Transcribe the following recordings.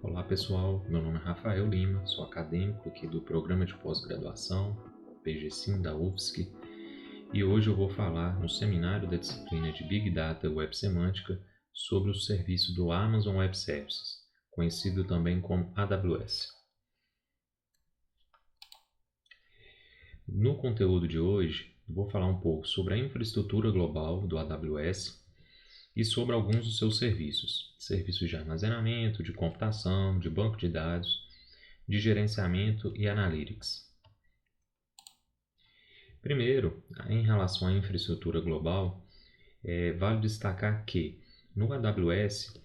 Olá pessoal, meu nome é Rafael Lima, sou acadêmico aqui do Programa de Pós-Graduação, PGSim da UFSC, e hoje eu vou falar no seminário da disciplina de Big Data Web Semântica sobre o serviço do Amazon Web Services, conhecido também como AWS. No conteúdo de hoje, vou falar um pouco sobre a infraestrutura global do AWS e sobre alguns dos seus serviços de armazenamento, de computação, de banco de dados, de gerenciamento e analytics. Primeiro, em relação à infraestrutura global, vale destacar que no AWS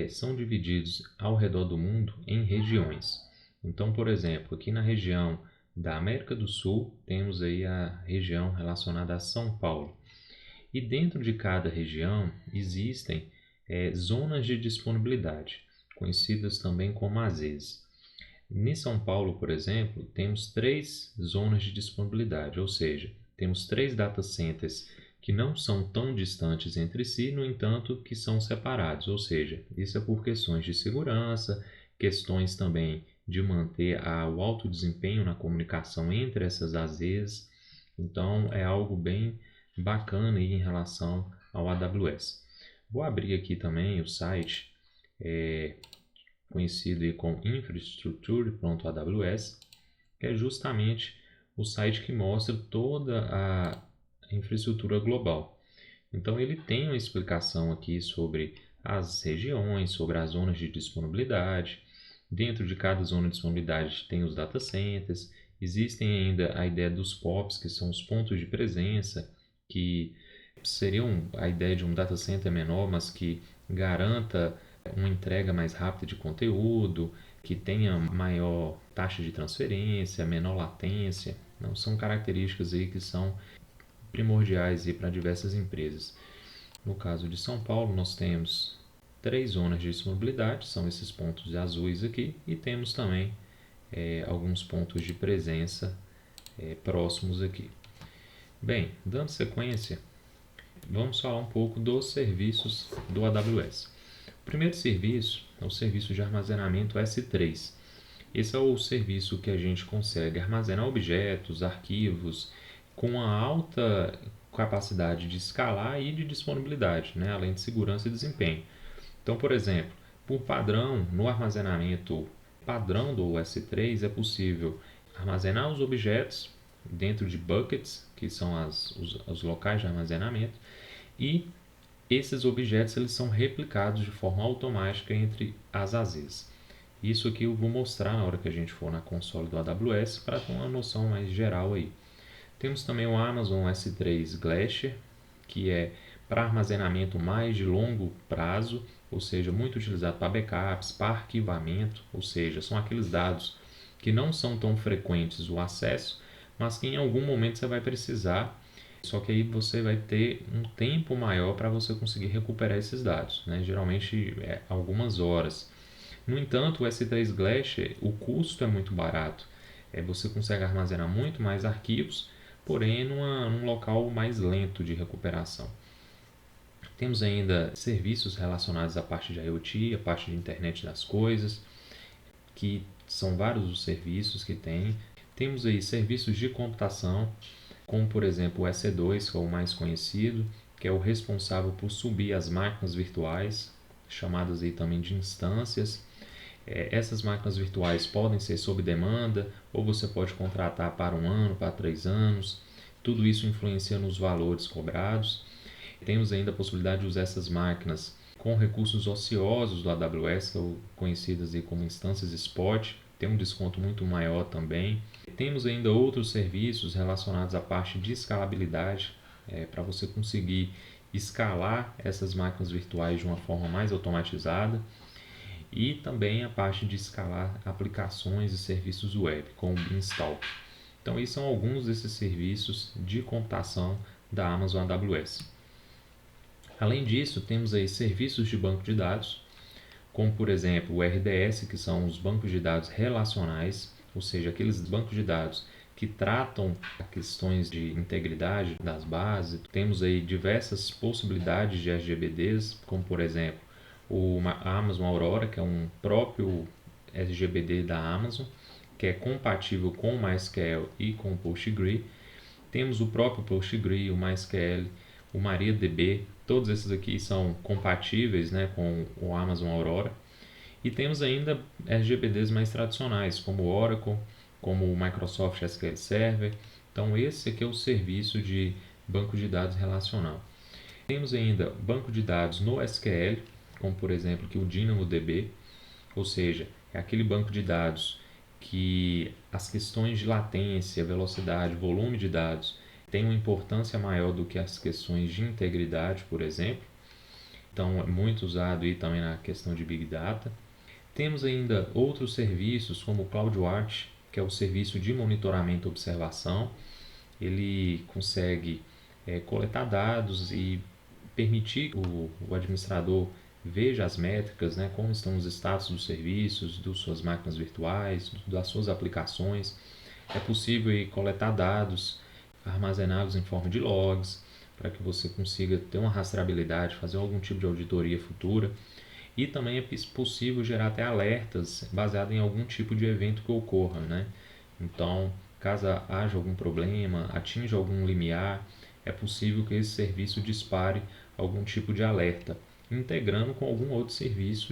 são divididos ao redor do mundo em regiões. Então, por exemplo, aqui na região da América do Sul, temos aí a região relacionada a São Paulo. E dentro de cada região existem zonas de disponibilidade, conhecidas também como AZs. Em São Paulo, por exemplo, temos 3 zonas de disponibilidade, ou seja, temos 3 data centers que não são tão distantes entre si, no entanto, que são separados, ou seja, isso é por questões de segurança, questões também de manter o alto desempenho na comunicação entre essas AZs. Então, é algo bem bacana aí em relação ao AWS. Vou abrir aqui também o site conhecido aí como infrastructure.aws, que é justamente o site que mostra toda a infraestrutura global. Então ele tem uma explicação aqui sobre as regiões, sobre as zonas de disponibilidade. Dentro de cada zona de disponibilidade tem os data centers. Existem ainda a ideia dos POPs, que são os pontos de presença, que seriam a ideia de um data center menor, mas que garanta uma entrega mais rápida de conteúdo, que tenha maior taxa de transferência, menor latência. Não são características aí que são primordiais para diversas empresas. No caso de São Paulo, nós temos 3 zonas de disponibilidade, são esses pontos azuis aqui, e temos também alguns pontos de presença próximos aqui. Bem, dando sequência, vamos falar um pouco dos serviços do AWS. O primeiro serviço é o serviço de armazenamento S3. Esse é o serviço que a gente consegue armazenar objetos, arquivos, com uma alta capacidade de escalar e de disponibilidade, né? Além de segurança e desempenho. Então, por exemplo, por padrão, no armazenamento padrão do S3 é possível armazenar os objetos dentro de buckets, que são os locais de armazenamento, e esses objetos eles são replicados de forma automática entre as AZs. Isso aqui eu vou mostrar na hora que a gente for na console do AWS para ter uma noção mais geral aí. Temos também o Amazon S3 Glacier, que é para armazenamento mais de longo prazo, ou seja, muito utilizado para backups, para arquivamento, ou seja, são aqueles dados que não são tão frequentes o acesso, mas que em algum momento você vai precisar, só que aí você vai ter um tempo maior para você conseguir recuperar esses dados, né? Geralmente algumas horas. No entanto, o S3 Glacier, o custo é muito barato. Você consegue armazenar muito mais arquivos, porém num local mais lento de recuperação. Temos ainda serviços relacionados à parte de IoT, a parte de internet das coisas, que são vários os serviços que tem. Temos aí serviços de computação, como por exemplo o EC2, que é o mais conhecido, que é o responsável por subir as máquinas virtuais, chamadas aí também de instâncias. Essas máquinas virtuais podem ser sob demanda, ou você pode contratar para 1 ano, para 3 anos. Tudo isso influencia nos valores cobrados. Temos ainda a possibilidade de usar essas máquinas com recursos ociosos do AWS, conhecidas aí como instâncias spot, tem um desconto muito maior também. Temos ainda outros serviços relacionados à parte de escalabilidade, para você conseguir escalar essas máquinas virtuais de uma forma mais automatizada, e também a parte de escalar aplicações e serviços web, com o Beanstalk. Então, esses são alguns desses serviços de computação da Amazon AWS. Além disso, temos aí serviços de banco de dados, como por exemplo o RDS, que são os bancos de dados relacionais, ou seja, aqueles bancos de dados que tratam questões de integridade das bases. Temos aí diversas possibilidades de SGBDs, como por exemplo a Amazon Aurora, que é um próprio SGBD da Amazon, que é compatível com o MySQL e com o PostgreSQL. Temos o próprio PostgreSQL, o MySQL, o MariaDB, todos esses aqui são compatíveis, né, com o Amazon Aurora. E temos ainda SGBDs mais tradicionais, como o Oracle, como o Microsoft SQL Server. Então esse aqui é o serviço de banco de dados relacional. Temos ainda banco de dados no SQL, como por exemplo aqui o DynamoDB, ou seja, é aquele banco de dados que as questões de latência, velocidade, volume de dados têm uma importância maior do que as questões de integridade, por exemplo. Então é muito usado aí também na questão de Big Data. Temos ainda outros serviços como o CloudWatch, que é o serviço de monitoramento e observação. Ele consegue coletar dados e permitir que o administrador veja as métricas, né, como estão os status dos serviços, das suas máquinas virtuais, das suas aplicações. É possível coletar dados, armazená-los em forma de logs, para que você consiga ter uma rastreabilidade, fazer algum tipo de auditoria futura. E também é possível gerar até alertas baseado em algum tipo de evento que ocorra, né? Então, caso haja algum problema, atinja algum limiar, é possível que esse serviço dispare algum tipo de alerta, integrando com algum outro serviço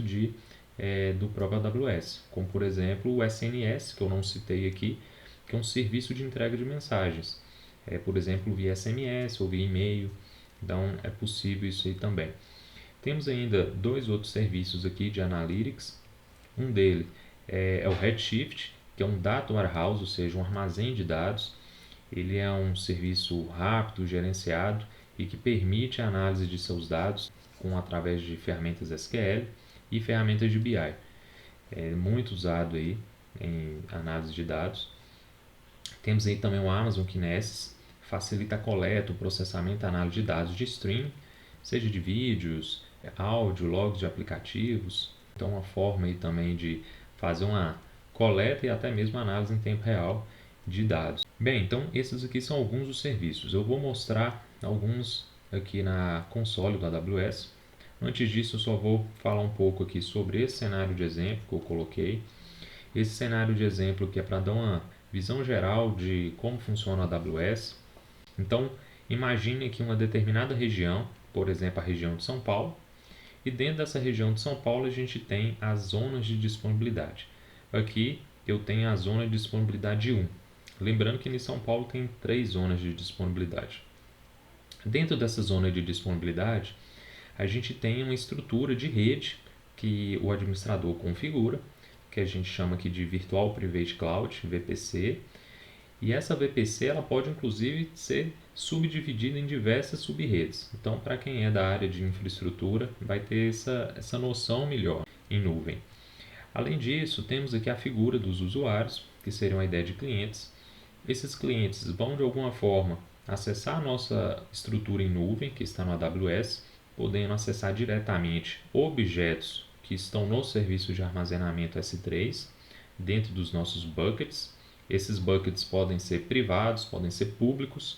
do próprio AWS, como por exemplo o SNS, que eu não citei aqui, que é um serviço de entrega de mensagens, por exemplo via SMS ou via e-mail. Então é possível isso aí também. Temos ainda dois outros serviços aqui de Analytics. Um deles é o Redshift, que é um Data Warehouse, ou seja, um armazém de dados. Ele é um serviço rápido, gerenciado e que permite a análise de seus dados através de ferramentas SQL e ferramentas de BI. É muito usado aí em análise de dados. Temos aí também o Amazon Kinesis, facilita a coleta, o processamento e a análise de dados de streaming, seja de vídeos, áudio, logs de aplicativos. Então, uma forma aí também de fazer uma coleta e até mesmo análise em tempo real de dados. Bem, então esses aqui são alguns dos serviços. Eu vou mostrar alguns aqui na console da AWS. Antes disso, eu só vou falar um pouco aqui sobre esse cenário de exemplo que eu coloquei. Esse cenário de exemplo que é para dar uma visão geral de como funciona a AWS. Então, imagine aqui uma determinada região, por exemplo, a região de São Paulo, e dentro dessa região de São Paulo a gente tem as zonas de disponibilidade. Aqui eu tenho a zona de disponibilidade 1. Lembrando que em São Paulo tem 3 zonas de disponibilidade. Dentro dessa zona de disponibilidade, a gente tem uma estrutura de rede que o administrador configura, que a gente chama aqui de Virtual Private Cloud, VPC. E essa VPC ela pode inclusive ser subdividida em diversas subredes. Então, para quem é da área de infraestrutura, vai ter essa noção melhor em nuvem. Além disso, temos aqui a figura dos usuários, que seriam a ideia de clientes. Esses clientes vão de alguma forma acessar a nossa estrutura em nuvem, que está no AWS, podendo acessar diretamente objetos que estão no serviço de armazenamento S3, dentro dos nossos buckets. Esses buckets podem ser privados, podem ser públicos,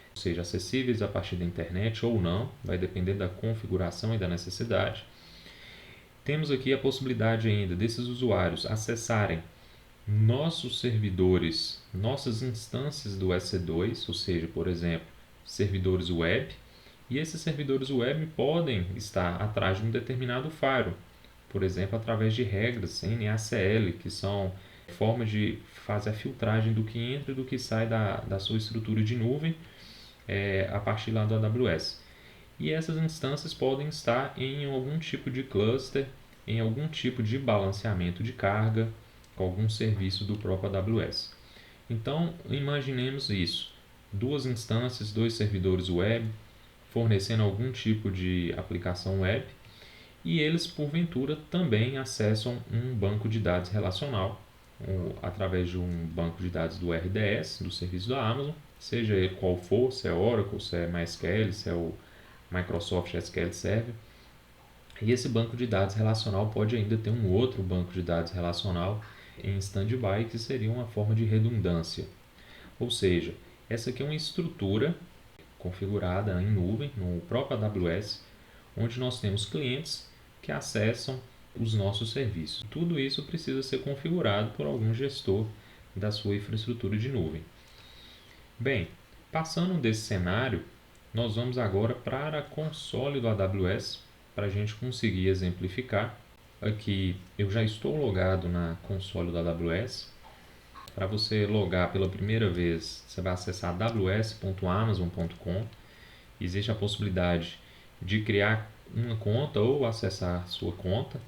ou seja, acessíveis a partir da internet ou não, vai depender da configuração e da necessidade. Temos aqui a possibilidade ainda desses usuários acessarem nossos servidores, nossas instâncias do EC2, ou seja, por exemplo, servidores web, e esses servidores web podem estar atrás de um determinado firewall, por exemplo, através de regras NACL, que são formas de fazer a filtragem do que entra e do que sai da sua estrutura de nuvem a partir lá do AWS. E essas instâncias podem estar em algum tipo de cluster, em algum tipo de balanceamento de carga, com algum serviço do próprio AWS. Então, imaginemos isso: duas instâncias, dois servidores web, fornecendo algum tipo de aplicação web, e eles, porventura, também acessam um banco de dados relacional, através de um banco de dados do RDS, do serviço da Amazon, seja ele qual for, se é Oracle, se é MySQL, se é o Microsoft SQL Server. E esse banco de dados relacional pode ainda ter um outro banco de dados relacional em standby, que seria uma forma de redundância. Ou seja, essa aqui é uma estrutura configurada em nuvem, no próprio AWS, onde nós temos clientes que acessam os nossos serviços. Tudo isso precisa ser configurado por algum gestor da sua infraestrutura de nuvem. Bem, passando desse cenário, nós vamos agora para a console do AWS para a gente conseguir exemplificar. Aqui eu já estou logado na console do AWS. Para você logar pela primeira vez, você vai acessar aws.amazon.com. Existe a possibilidade de criar uma conta ou acessar sua conta.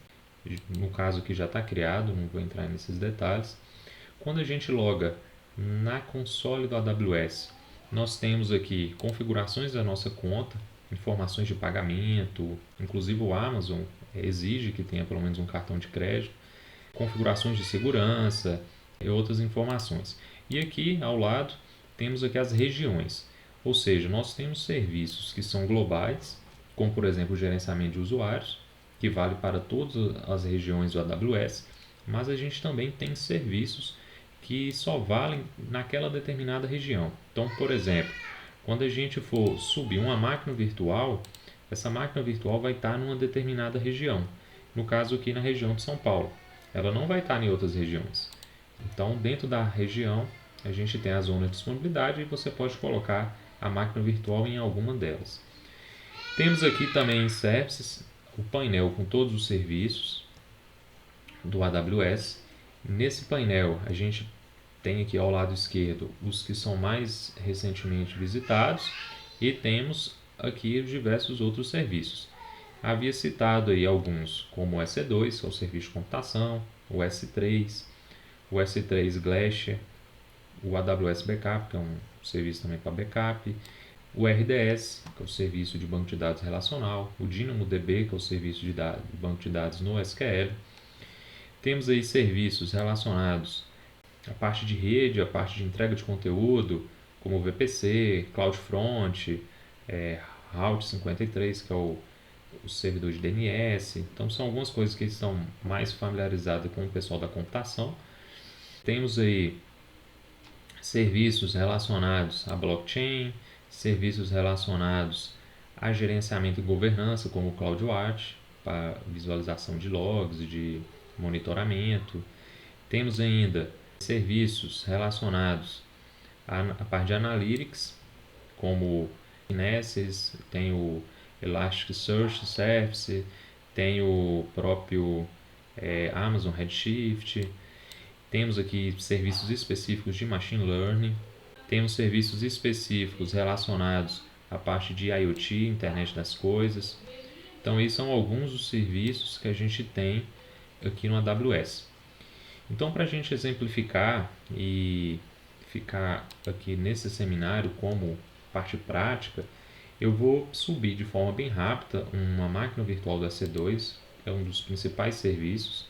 No caso aqui já está criado, não vou entrar nesses detalhes. Quando a gente loga na console do AWS, nós temos aqui configurações da nossa conta, informações de pagamento, inclusive o Amazon exige que tenha pelo menos um cartão de crédito, configurações de segurança e outras informações. E aqui ao lado temos aqui as regiões, ou seja, nós temos serviços que são globais, como por exemplo o gerenciamento de usuários, que vale para todas as regiões do AWS, mas a gente também tem serviços que só valem naquela determinada região. Então, por exemplo, quando a gente for subir uma máquina virtual, essa máquina virtual vai estar numa determinada região. No caso aqui na região de São Paulo, ela não vai estar em outras regiões. Então, dentro da região, a gente tem a zona de disponibilidade e você pode colocar a máquina virtual em alguma delas. Temos aqui também em Services o painel com todos os serviços do AWS. Nesse painel a gente tem aqui ao lado esquerdo os que são mais recentemente visitados e temos aqui os diversos outros serviços. Havia citado aí alguns como o EC2, que é o serviço de computação, o S3, o S3 Glacier, o AWS Backup, que é um serviço também para backup, o RDS, que é o serviço de banco de dados relacional, o DynamoDB, que é o serviço de banco de dados no SQL. Temos aí serviços relacionados à parte de rede, à parte de entrega de conteúdo, como o VPC, CloudFront, Route 53, que é o servidor de DNS. Então são algumas coisas que estão mais familiarizadas com o pessoal da computação. Temos aí serviços relacionados a blockchain, serviços relacionados a gerenciamento e governança, como o CloudWatch, para visualização de logs, de monitoramento. Temos ainda serviços relacionados à parte de Analytics, como Kinesis, tem o Elasticsearch Service, tem o próprio Amazon Redshift. Temos aqui serviços específicos de Machine Learning. Temos serviços específicos relacionados à parte de IoT, Internet das Coisas. Então, esses são alguns dos serviços que a gente tem aqui no AWS. Então, para a gente exemplificar e ficar aqui nesse seminário como parte prática, eu vou subir de forma bem rápida uma máquina virtual da C2, que é um dos principais serviços,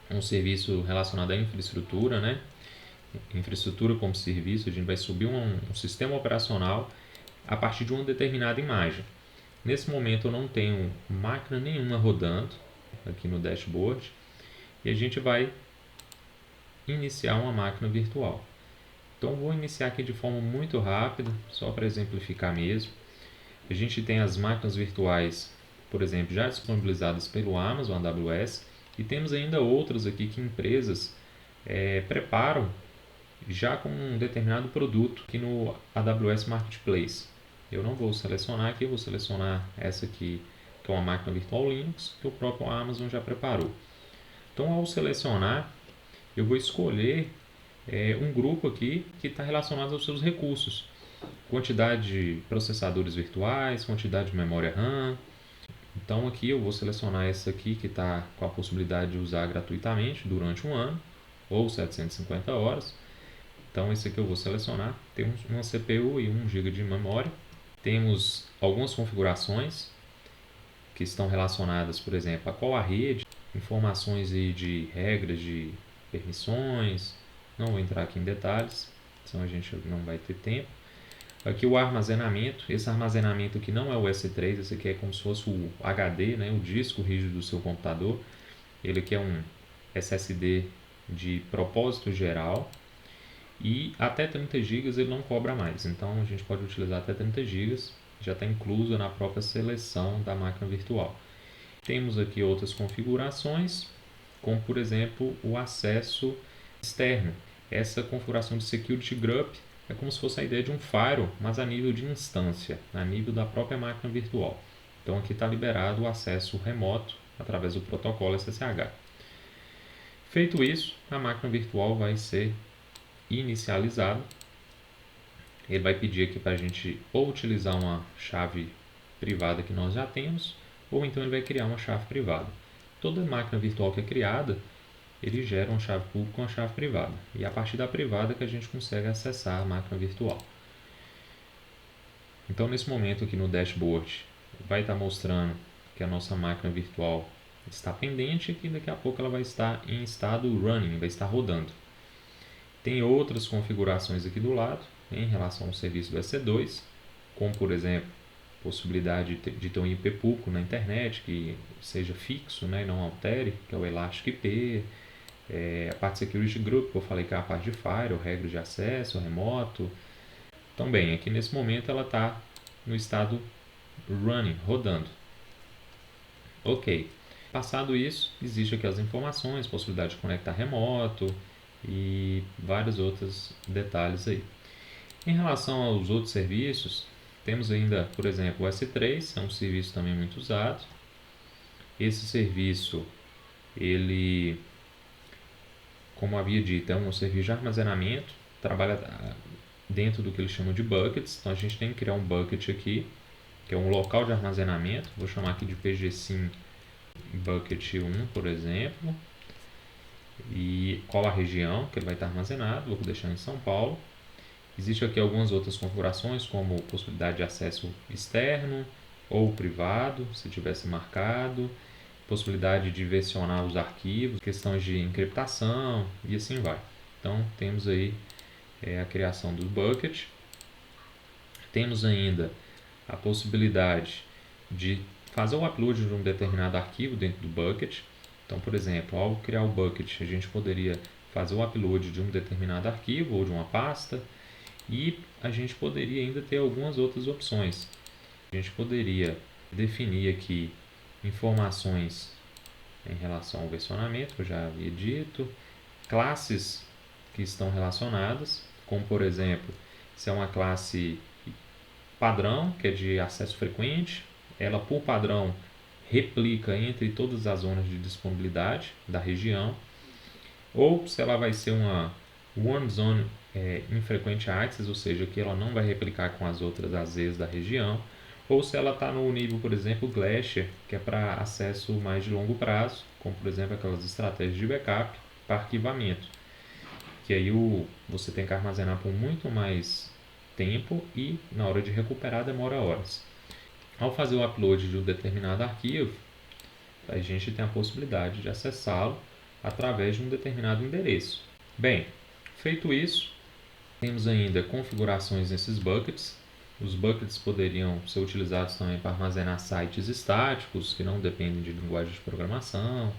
um serviço relacionado à infraestrutura, né? Infraestrutura como serviço, a gente vai subir um sistema operacional a partir de uma determinada imagem. Nesse momento eu não tenho máquina nenhuma rodando aqui no dashboard e a gente vai iniciar uma máquina virtual. Então vou iniciar aqui de forma muito rápida, só para exemplificar mesmo. A gente tem as máquinas virtuais, por exemplo, já disponibilizadas pelo Amazon AWS e temos ainda outras aqui que empresas preparam já com um determinado produto aqui no AWS Marketplace. Eu não vou selecionar aqui, eu vou selecionar essa aqui, que é uma máquina virtual Linux, que o próprio Amazon já preparou. Então, ao selecionar, eu vou escolher um grupo aqui que está relacionado aos seus recursos. Quantidade de processadores virtuais, quantidade de memória RAM. Então, aqui eu vou selecionar essa aqui que está com a possibilidade de usar gratuitamente durante um ano, ou 750 horas. Então, esse aqui eu vou selecionar. Tem uma CPU e 1 GB de memória. Temos algumas configurações que estão relacionadas, por exemplo, a qual a rede, informações aí de regras de permissões. Não vou entrar aqui em detalhes, senão a gente não vai ter tempo. Aqui o armazenamento. Esse armazenamento aqui não é o S3, esse aqui é como se fosse o HD, né, o disco rígido do seu computador. Ele aqui é um SSD de propósito geral. E até 30 GB ele não cobra mais, então a gente pode utilizar até 30 GB, já está incluso na própria seleção da máquina virtual. Temos aqui outras configurações, como por exemplo o acesso externo. Essa configuração de Security Group é como se fosse a ideia de um firewall, mas a nível de instância, a nível da própria máquina virtual. Então aqui está liberado o acesso remoto através do protocolo SSH. Feito isso, a máquina virtual vai ser inicializada. Ele vai pedir aqui para a gente ou utilizar uma chave privada que nós já temos, ou então ele vai criar uma chave privada. Toda máquina virtual que é criada, ele gera uma chave pública com uma chave privada. E é a partir da privada que a gente consegue acessar a máquina virtual. Então nesse momento aqui no dashboard, vai estar mostrando que a nossa máquina virtual está pendente e daqui a pouco ela vai estar em estado running, vai estar rodando. Tem outras configurações aqui do lado em relação ao serviço do EC2, como por exemplo, possibilidade de ter um IP público na internet que seja fixo, né, e não altere, que é o Elastic IP, a parte de Security Group, que eu falei que é a parte de firewall, regras de acesso remoto. Então bem, aqui nesse momento ela está no estado running, rodando. Ok. Passado isso, existe aqui as informações, possibilidade de conectar remoto e vários outros detalhes aí. Em relação aos outros serviços, temos ainda, por exemplo, o S3, é um serviço também muito usado. Esse serviço, ele, como havia dito, é um serviço de armazenamento, trabalha dentro do que eles chamam de buckets. Então a gente tem que criar um bucket aqui, que é um local de armazenamento. Vou chamar aqui de pgsim bucket 1, por exemplo. E qual a região que ele vai estar armazenado, vou deixar em São Paulo. Existem aqui algumas outras configurações, como possibilidade de acesso externo ou privado, se tivesse marcado, possibilidade de versionar os arquivos, questões de encriptação e assim vai. Então temos aí a criação do bucket. Temos ainda a possibilidade de fazer o upload de um determinado arquivo dentro do bucket. Então, por exemplo, ao criar o bucket, a gente poderia fazer o upload de um determinado arquivo ou de uma pasta, e a gente poderia ainda ter algumas outras opções. A gente poderia definir aqui informações em relação ao versionamento, que eu já havia dito, classes que estão relacionadas, como por exemplo, se é uma classe padrão, que é de acesso frequente, ela por padrão replica entre todas as zonas de disponibilidade da região, ou se ela vai ser uma One Zone Infrequent Access, ou seja, que ela não vai replicar com as outras AZs da região, ou se ela está no nível, por exemplo, Glacier, que é para acesso mais de longo prazo, como por exemplo aquelas estratégias de backup para arquivamento, que aí você tem que armazenar por muito mais tempo e na hora de recuperar demora horas. Ao fazer o upload de um determinado arquivo, a gente tem a possibilidade de acessá-lo através de um determinado endereço. Bem, feito isso, temos ainda configurações nesses buckets. Os buckets poderiam ser utilizados também para armazenar sites estáticos que não dependem de linguagem de programação.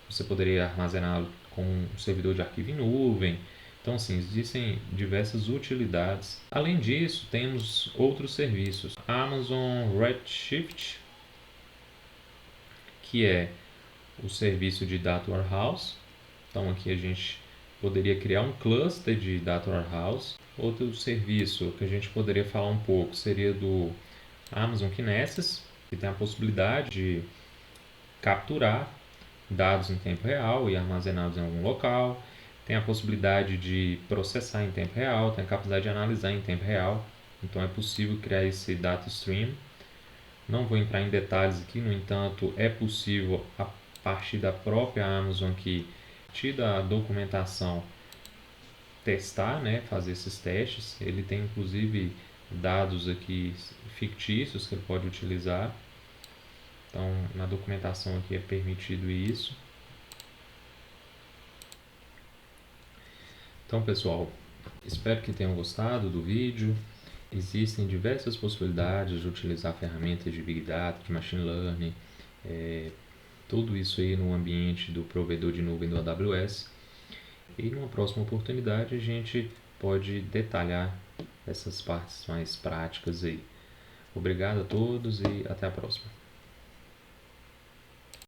Você poderia armazená-lo com um servidor de arquivo em nuvem. Então, sim, existem diversas utilidades. Além disso, temos outros serviços. Amazon Redshift, que é o serviço de Data Warehouse. Então, aqui a gente poderia criar um cluster de Data Warehouse. Outro serviço que a gente poderia falar um pouco seria do Amazon Kinesis, que tem a possibilidade de capturar dados em tempo real e armazenados em algum local. Tem a possibilidade de processar em tempo real, tem a capacidade de analisar em tempo real. Então é possível criar esse data stream. Não vou entrar em detalhes aqui, no entanto, é possível a partir da própria Amazon aqui, a partir da documentação, testar, né, fazer esses testes. Ele tem inclusive dados aqui fictícios que ele pode utilizar. Então, na documentação aqui é permitido isso. Então, pessoal, espero que tenham gostado do vídeo. Existem diversas possibilidades de utilizar ferramentas de Big Data, de Machine Learning, tudo isso aí no ambiente do provedor de nuvem do AWS. E numa próxima oportunidade a gente pode detalhar essas partes mais práticas aí. Obrigado a todos e até a próxima.